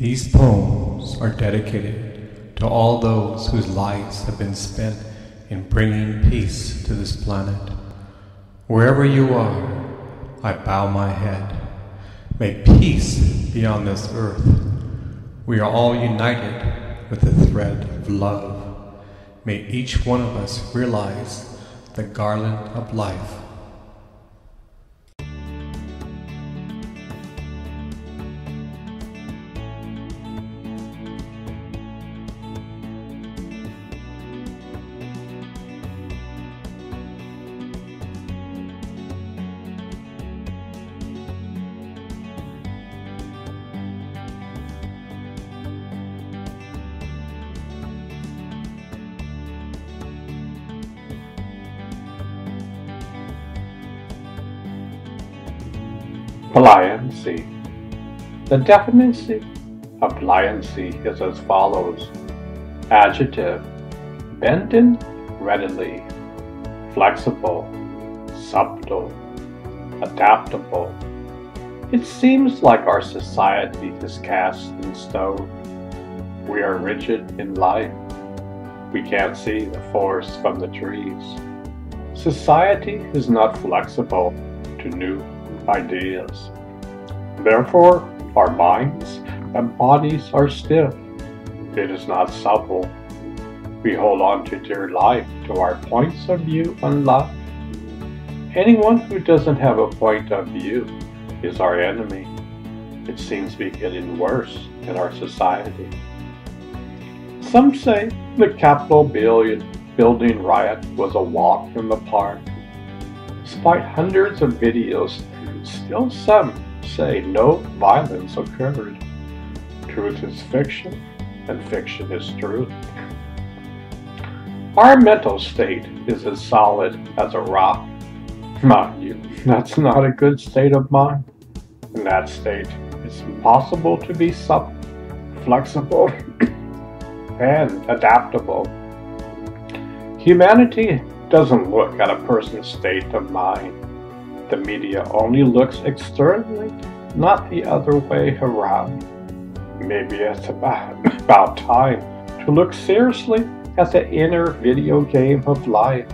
These poems are dedicated to all those whose lives have been spent in bringing peace to this planet. Wherever you are, I bow my head. May peace be on this earth. We are all united with the thread of love. May each one of us realize the garland of life. Pliancy. The definition of pliancy is as follows. Adjective: bending readily, flexible, subtle, adaptable. It seems like our society is cast in stone. We are rigid in life. We can't see the forest from the trees. Society is not flexible to new ideas. Therefore, our minds and bodies are stiff. It is not supple. We hold on to dear life, to our points of view on life. Anyone who doesn't have a point of view is our enemy. It seems to be getting worse in our society. Some say the Capitol building riot was a walk in the park. Despite hundreds of videos, still some say no violence occurred. Truth is fiction, and fiction is truth. Our mental state is as solid as a rock. Mind you, that's not a good state of mind. In that state, it's impossible to be supple, flexible, and adaptable. Humanity doesn't look at a person's state of mind. The media only looks externally, not the other way around. Maybe it's about time to look seriously at the inner video game of life.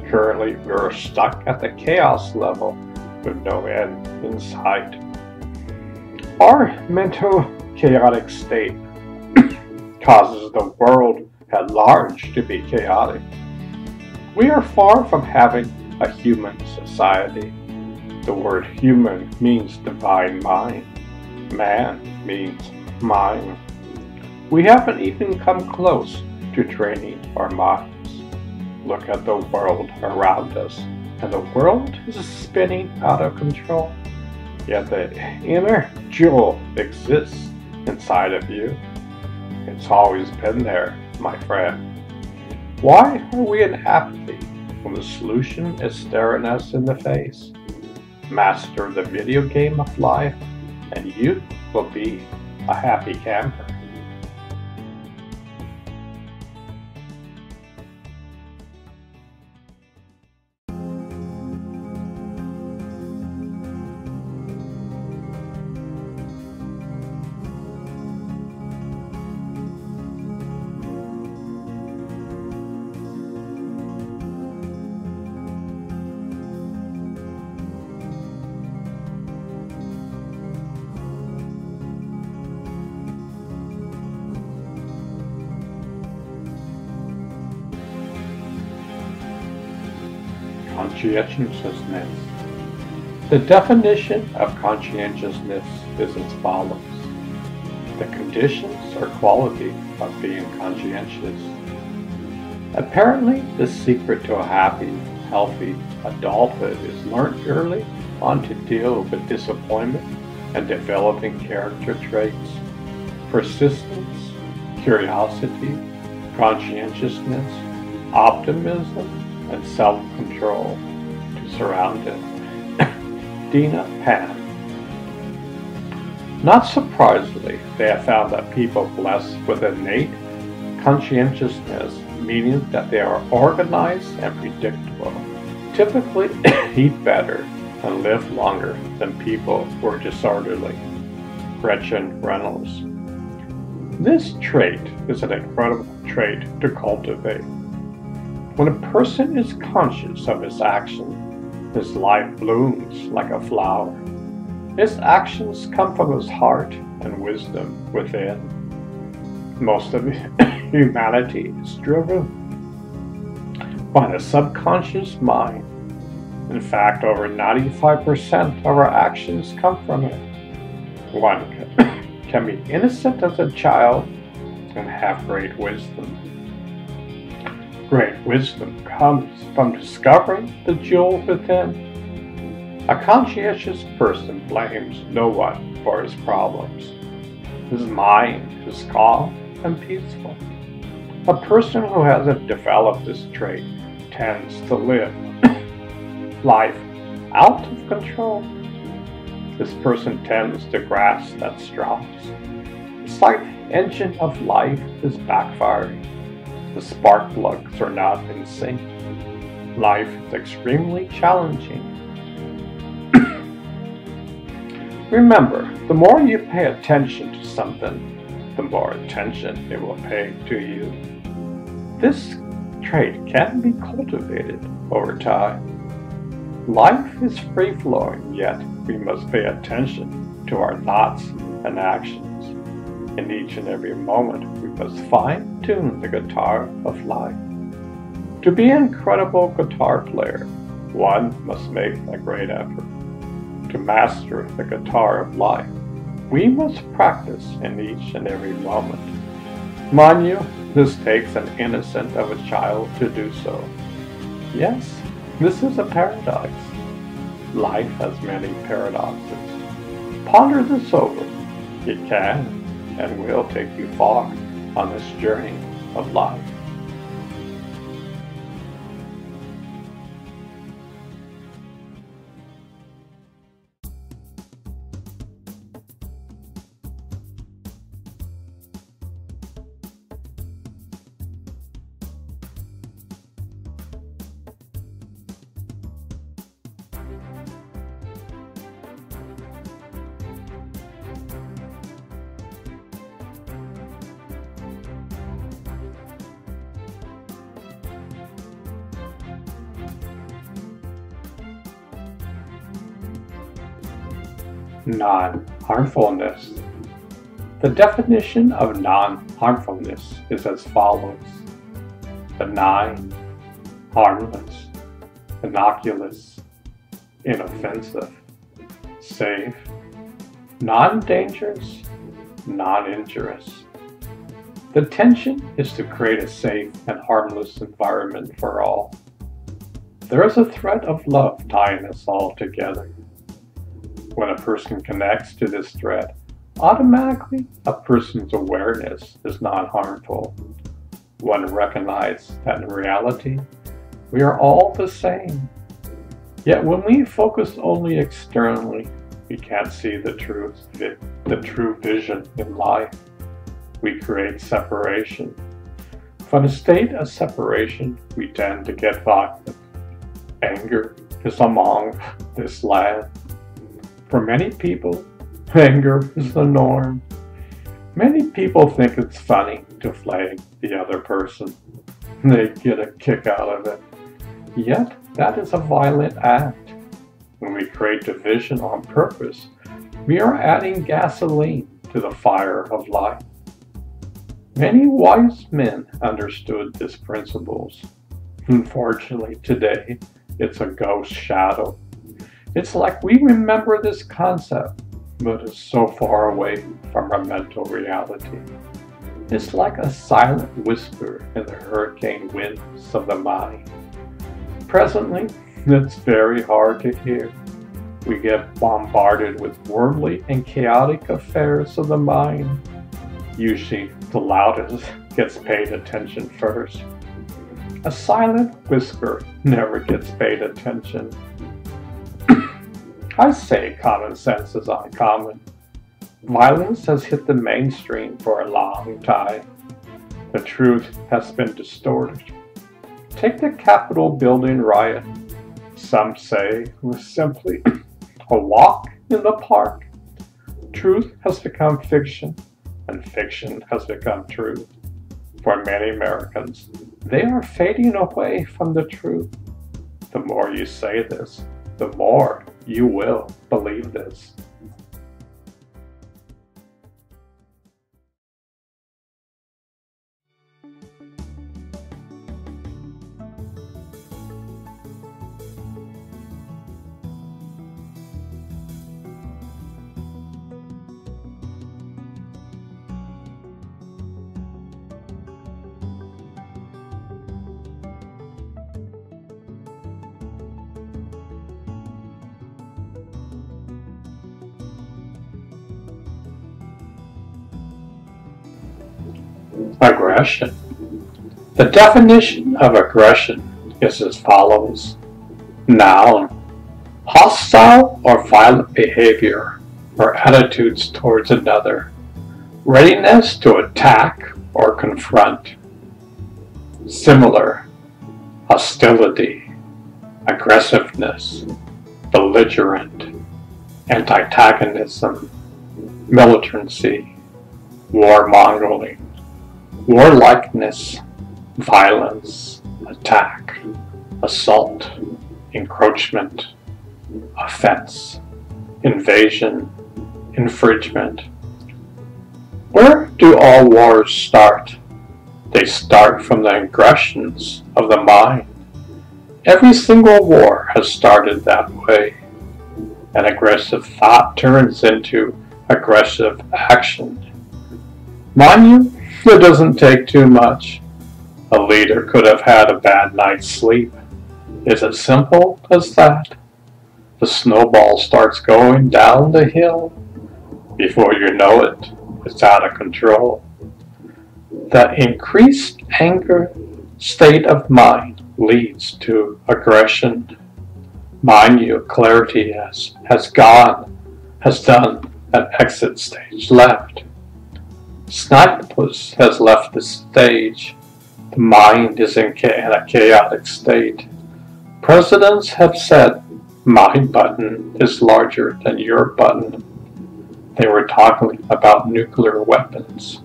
Currently, we're stuck at the chaos level with no end in sight. Our mental chaotic state causes the world at large to be chaotic. We are far from having a human society. The word human means divine mind. Man means mind. We haven't even come close to training our minds. Look at the world around us, and the world is spinning out of control. Yet the inner jewel exists inside of you. It's always been there, my friend. Why are we in apathy when the solution is staring us in the face? Master the video game of life, and you will be a happy camper. Conscientiousness. The definition of conscientiousness is as follows. The conditions or quality of being conscientious. Apparently, the secret to a happy, healthy adulthood is learned early on to deal with disappointment and developing character traits. Persistence, curiosity, conscientiousness, optimism, and self-control to surround it. Dina Pan. Not surprisingly, they have found that people blessed with innate conscientiousness, meaning that they are organized and predictable, typically eat better and live longer than people who are disorderly. Gretchen Reynolds. This trait is an incredible trait to cultivate. When a person is conscious of his action, his life blooms like a flower. His actions come from his heart and wisdom within. Most of humanity is driven by the subconscious mind. In fact, over 95% of our actions come from it. One can be innocent as a child and have great wisdom. Great wisdom comes from discovering the jewel within. A conscientious person blames no one for his problems. His mind is calm and peaceful. A person who hasn't developed this trait tends to live life out of control. This person tends to grasp at straws. It's like the engine of life is backfiring. The spark plugs are not in sync. Life is extremely challenging. Remember, the more you pay attention to something, the more attention it will pay to you. This trait can be cultivated over time. Life is free-flowing, yet we must pay attention to our thoughts and actions. In each and every moment, we must fine-tune the guitar of life. To be an incredible guitar player, one must make a great effort. To master the guitar of life, we must practice in each and every moment. Mind you, this takes an innocent of a child to do so. Yes, this is a paradox. Life has many paradoxes. Ponder this over. It can and will take you far on this journey of life. Non-harmfulness. The definition of non-harmfulness is as follows: benign, harmless, innocuous, inoffensive, safe, non-dangerous, non-injurious. The intention is to create a safe and harmless environment for all. There is a thread of love tying us all together. When a person connects to this thread, automatically a person's awareness is non-harmful. One recognizes that in reality, we are all the same. Yet when we focus only externally, we can't see the true vision in life. We create separation. From a state of separation, we tend to get violent. Anger is among this land. For many people, anger is the norm. Many people think it's funny to flame the other person. They get a kick out of it. Yet, that is a violent act. When we create division on purpose, we are adding gasoline to the fire of life. Many wise men understood these principles. Unfortunately, today, it's a ghost shadow. It's like we remember this concept, but it's so far away from our mental reality. It's like a silent whisper in the hurricane winds of the mind. Presently, it's very hard to hear. We get bombarded with worldly and chaotic affairs of the mind. Usually, the loudest gets paid attention first. A silent whisper never gets paid attention. I say common sense is uncommon. Violence has hit the mainstream for a long time. The truth has been distorted. Take the Capitol building riot. Some say it was simply a walk in the park. Truth has become fiction. and fiction has become true. For many Americans, they are fading away from the truth. The more you say this, the more you will believe this. Aggression. The definition of aggression is as follows. Noun: hostile or violent behavior or attitudes towards another. Readiness to attack or confront. Similar: hostility, aggressiveness, belligerent, antagonism, militancy, warmongering, warlikeness, violence, attack, assault, encroachment, offense, invasion, infringement. Where do all wars start? They start from the aggressions of the mind. Every single war has started that way. An aggressive thought turns into aggressive action. Mind you, it doesn't take too much. A leader could have had a bad night's sleep. It's as simple as that. The snowball starts going down the hill. Before you know it, it's out of control. The increased anger state of mind leads to aggression. Mind you, clarity has done an exit stage left. Snipers has left the stage. The mind is in a chaotic state. Presidents have said, my button is larger than your button. They were talking about nuclear weapons.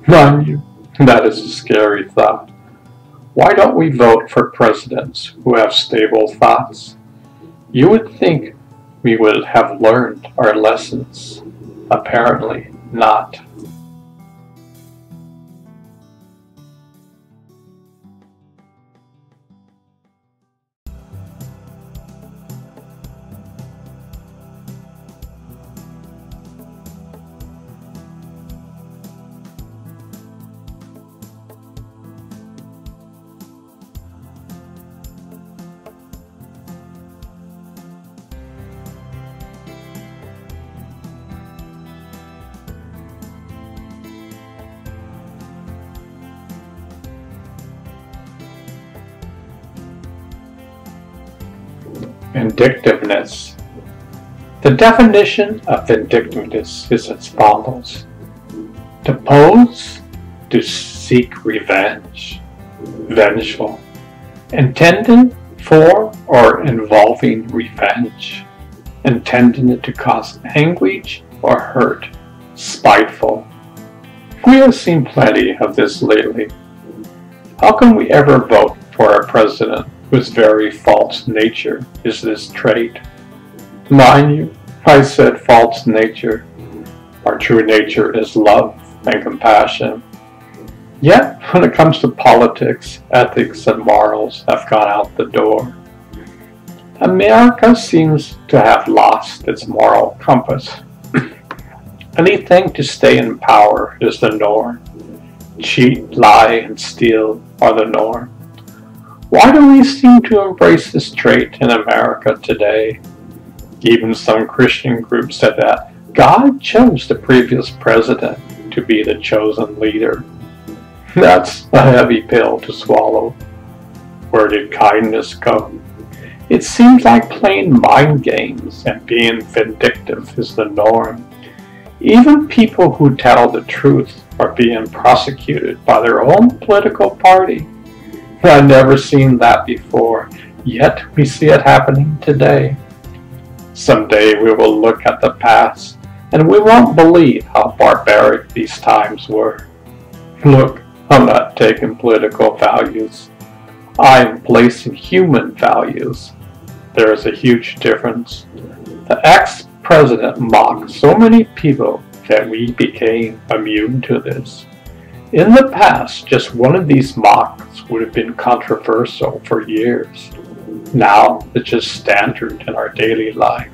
Mind you, that is a scary thought. Why don't we vote for presidents who have stable thoughts? You would think we would have learned our lessons. Apparently not. Vindictiveness. The definition of vindictiveness is as follows. To pose, to seek revenge, vengeful, intended for or involving revenge, intended to cause anguish or hurt, spiteful. We have seen plenty of this lately. How can we ever vote for a president whose very false nature is this trait? Mind you, I said false nature. Our true nature is love and compassion. Yet, when it comes to politics, ethics and morals have gone out the door. America seems to have lost its moral compass. Anything to stay in power is the norm. Cheat, lie, and steal are the norm. Why do we seem to embrace this trait in America today? Even some Christian groups said that God chose the previous president to be the chosen leader. That's a heavy pill to swallow. Where did kindness go? It seems like playing mind games and being vindictive is the norm. Even people who tell the truth are being prosecuted by their own political party. I've never seen that before, yet we see it happening today. Someday we will look at the past and we won't believe how barbaric these times were. Look, I'm not taking political values. I'm placing human values. There is a huge difference. The ex-president mocked so many people that we became immune to this. In the past, just one of these mocks would have been controversial for years. Now, it's just standard in our daily life.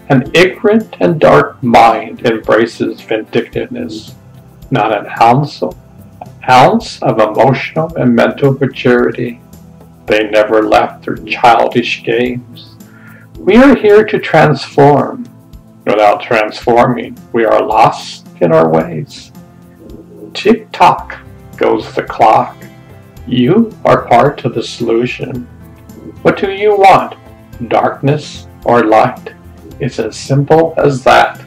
An ignorant and dark mind embraces vindictiveness, not an ounce of emotional and mental maturity. They never left their childish games. We are here to transform. Without transforming, we are lost in our ways. Tick-tock goes the clock. You are part of the solution. What do you want? Darkness or light? It's as simple as that.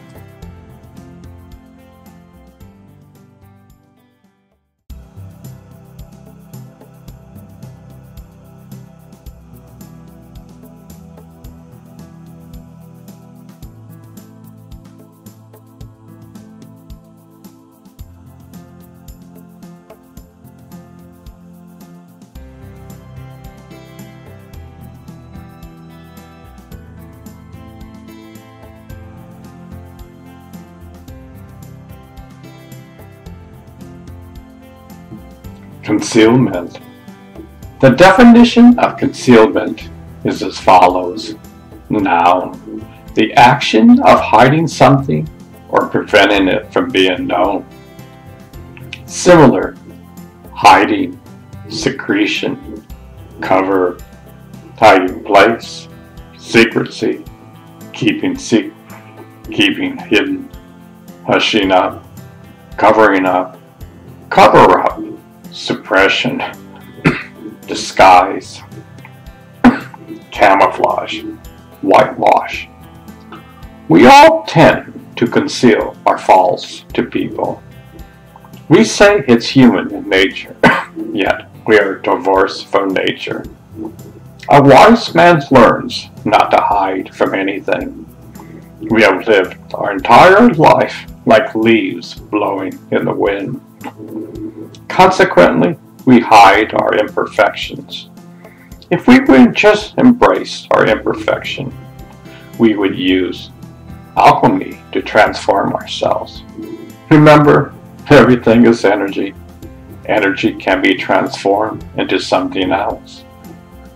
Concealment. The definition of concealment is as follows. Noun. The action of hiding something or preventing it from being known. Similar. Hiding, secretion, cover, hiding place, secrecy, keeping hidden, hushing up, covering up, cover up, suppression, disguise, camouflage, whitewash. We all tend to conceal our faults to people. We say it's human in nature, yet we are divorced from nature. A wise man learns not to hide from anything. We have lived our entire life like leaves blowing in the wind. Consequently, we hide our imperfections. If we would just embrace our imperfection, we would use alchemy to transform ourselves. Remember, everything is energy. Energy can be transformed into something else.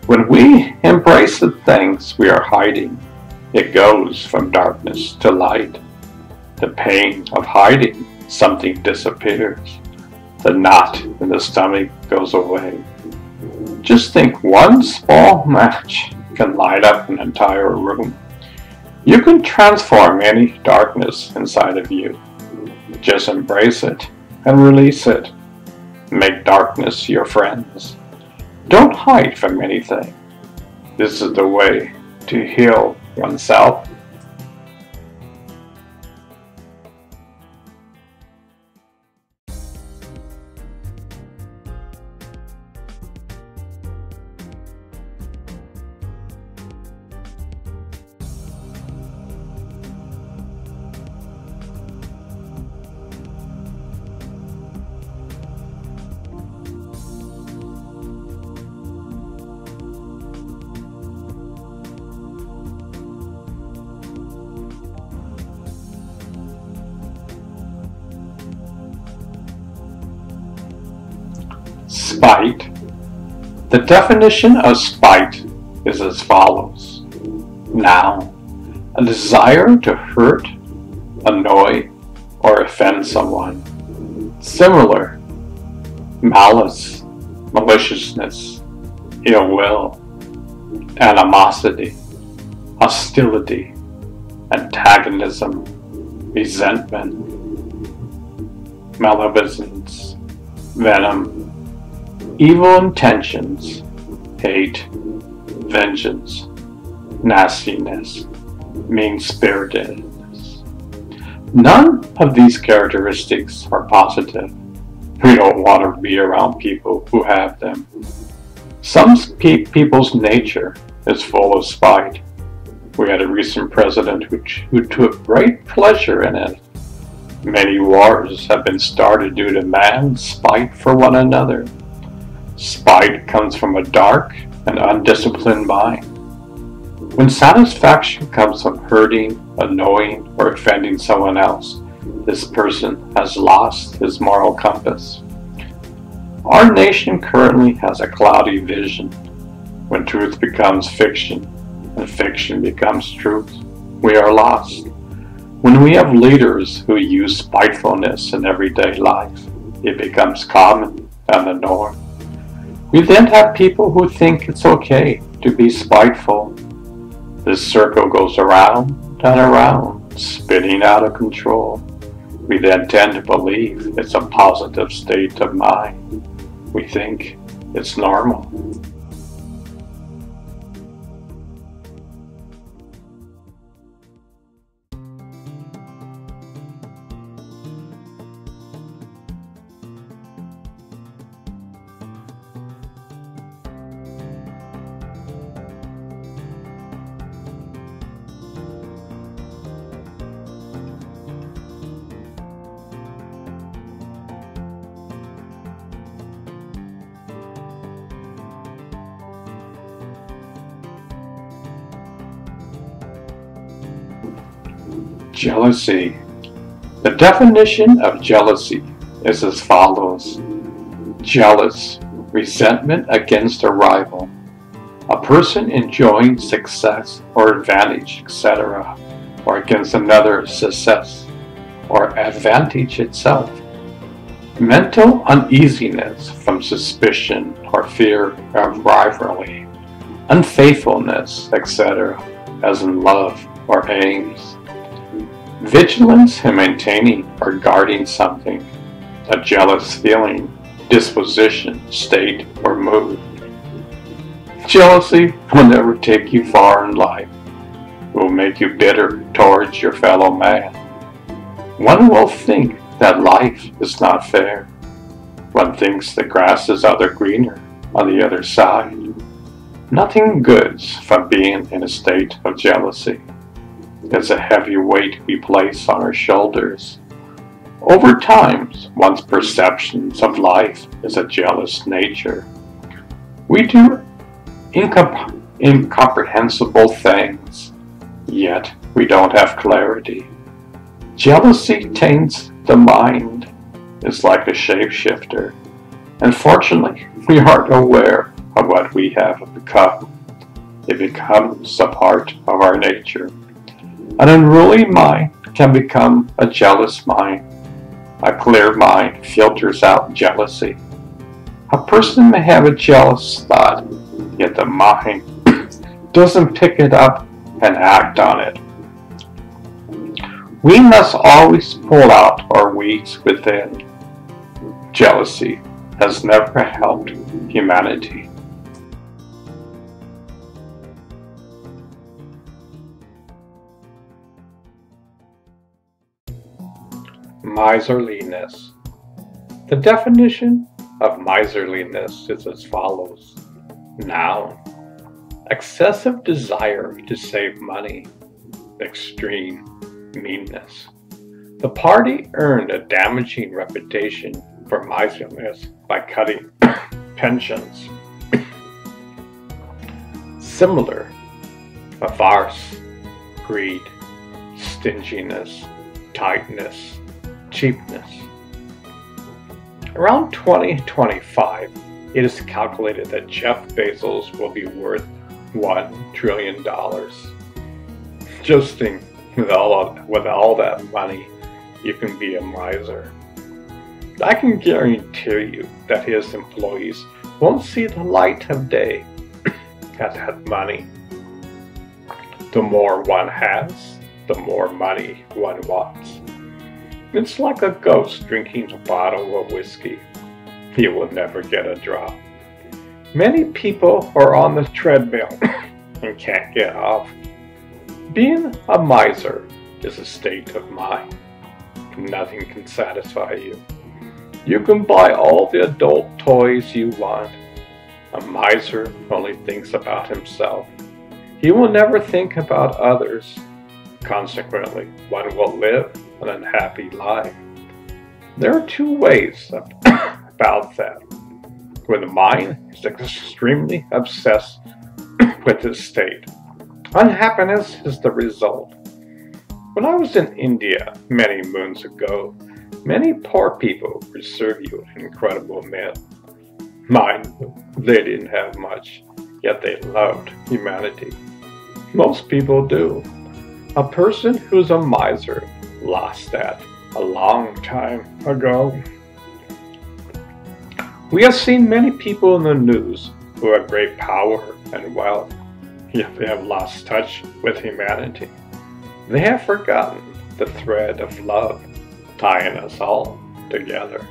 When we embrace the things we are hiding, it goes from darkness to light. The pain of hiding something disappears. The knot in the stomach goes away. Just think, one small match can light up an entire room. You can transform any darkness inside of you. Just embrace it and release it. Make darkness your friends. Don't hide from anything. This is the way to heal oneself. Spite. The definition of spite is as follows. Noun. A desire to hurt, annoy, or offend someone. Similar. Malice, maliciousness, ill will, animosity, hostility, antagonism, resentment, malevolence, venom, evil intentions, hate, vengeance, nastiness, mean-spiritedness. None of these characteristics are positive. We don't want to be around people who have them. Some people's nature is full of spite. We had a recent president who took great pleasure in it. Many wars have been started due to man's spite for one another. Spite comes from a dark and undisciplined mind. When satisfaction comes from hurting, annoying, or offending someone else, this person has lost his moral compass. Our nation currently has a cloudy vision. When truth becomes fiction and fiction becomes truth, we are lost. When we have leaders who use spitefulness in everyday life, it becomes common and the norm. We then have people who think it's okay to be spiteful. This circle goes around and around, spinning out of control. We then tend to believe it's a positive state of mind. We think it's normal. Jealousy. The definition of jealousy is as follows. Jealous, resentment against a rival, a person enjoying success or advantage, etc., or against another's success or advantage itself. Mental uneasiness from suspicion or fear of rivalry, unfaithfulness, etc., as in love or aims. Vigilance in maintaining or guarding something, a jealous feeling, disposition, state, or mood. Jealousy will never take you far in life. It will make you bitter towards your fellow man. One will think that life is not fair. One thinks the grass is greener on the other side. Nothing goods from being in a state of jealousy. It's a heavy weight we place on our shoulders. Over time, one's perceptions of life is a jealous nature. We do incomprehensible things, yet we don't have clarity. Jealousy taints the mind. It's like a shapeshifter. Unfortunately, we aren't aware of what we have become. It becomes a part of our nature. An unruly mind can become a jealous mind. A clear mind filters out jealousy. A person may have a jealous thought, yet the mind doesn't pick it up and act on it. We must always pull out our weeds within. Jealousy has never helped humanity. Miserliness. The definition of miserliness is as follows. Noun. Excessive desire to save money. Extreme meanness. The party earned a damaging reputation for miserliness by cutting pensions. Similar. Avarice, greed, stinginess, tightness, cheapness. Around 2025, it is calculated that Jeff Bezos will be worth $1 trillion. Just think, with all that money, you can be a miser. I can guarantee you that his employees won't see the light of day at that money. The more one has, the more money one wants. It's like a ghost drinking a bottle of whiskey. You will never get a drop. Many people are on the treadmill and can't get off. Being a miser is a state of mind. Nothing can satisfy you. You can buy all the adult toys you want. A miser only thinks about himself. He will never think about others. Consequently, one will live an unhappy life. There are two ways about that. When the mind is extremely obsessed with this state, unhappiness is the result. When I was in India many moons ago, many poor people were served with incredible meals. Mine, they didn't have much, yet they loved humanity. Most people do. A person who's a miser lost that a long time ago. We have seen many people in the news who have great power and wealth, yet they have lost touch with humanity. They have forgotten the thread of love tying us all together.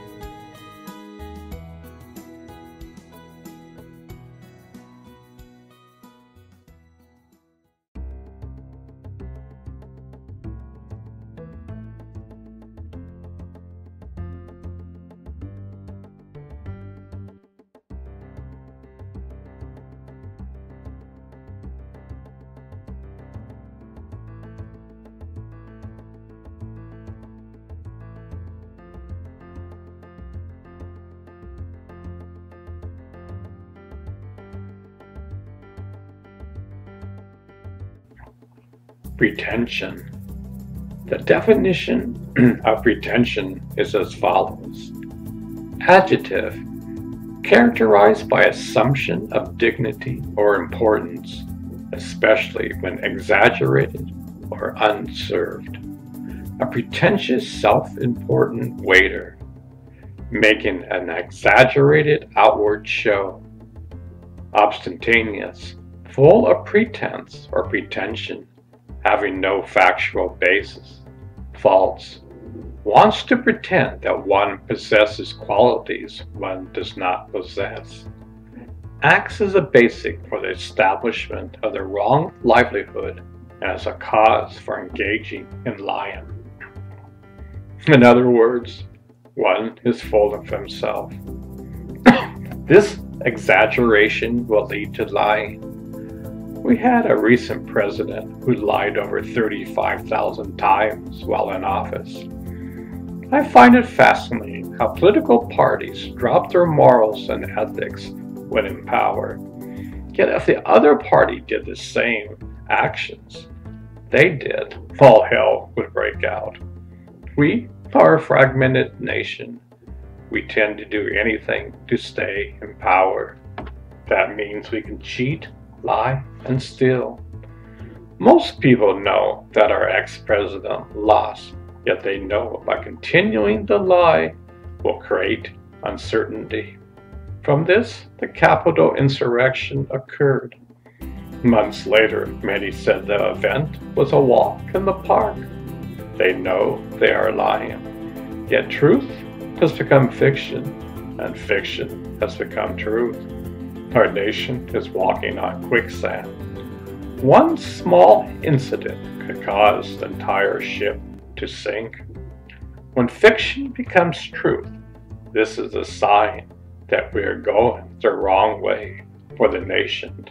Pretension. The definition of pretension is as follows. Adjective, characterized by assumption of dignity or importance, especially when exaggerated or unserved. A pretentious, self-important waiter, making an exaggerated outward show. Obstinaneous, full of pretense or pretension, having no factual basis. False, wants to pretend that one possesses qualities one does not possess. Acts as a basic for the establishment of the wrong livelihood and as a cause for engaging in lying. In other words, one is full of himself. This exaggeration will lead to lying. We had a recent president who lied over 35,000 times while in office. I find it fascinating how political parties drop their morals and ethics when in power. Yet if the other party did the same actions they did, all hell would break out. We are a fragmented nation. We tend to do anything to stay in power. That means we can cheat, lie, and steal. Most people know that our ex-president lost, yet they know by continuing to lie will create uncertainty. From this, the Capitol insurrection occurred. Months later, many said the event was a walk in the park. They know they are lying. Yet truth has become fiction, and fiction has become truth. Our nation is walking on quicksand. One small incident could cause the entire ship to sink. When fiction becomes truth, this is a sign that we are going the wrong way for the nation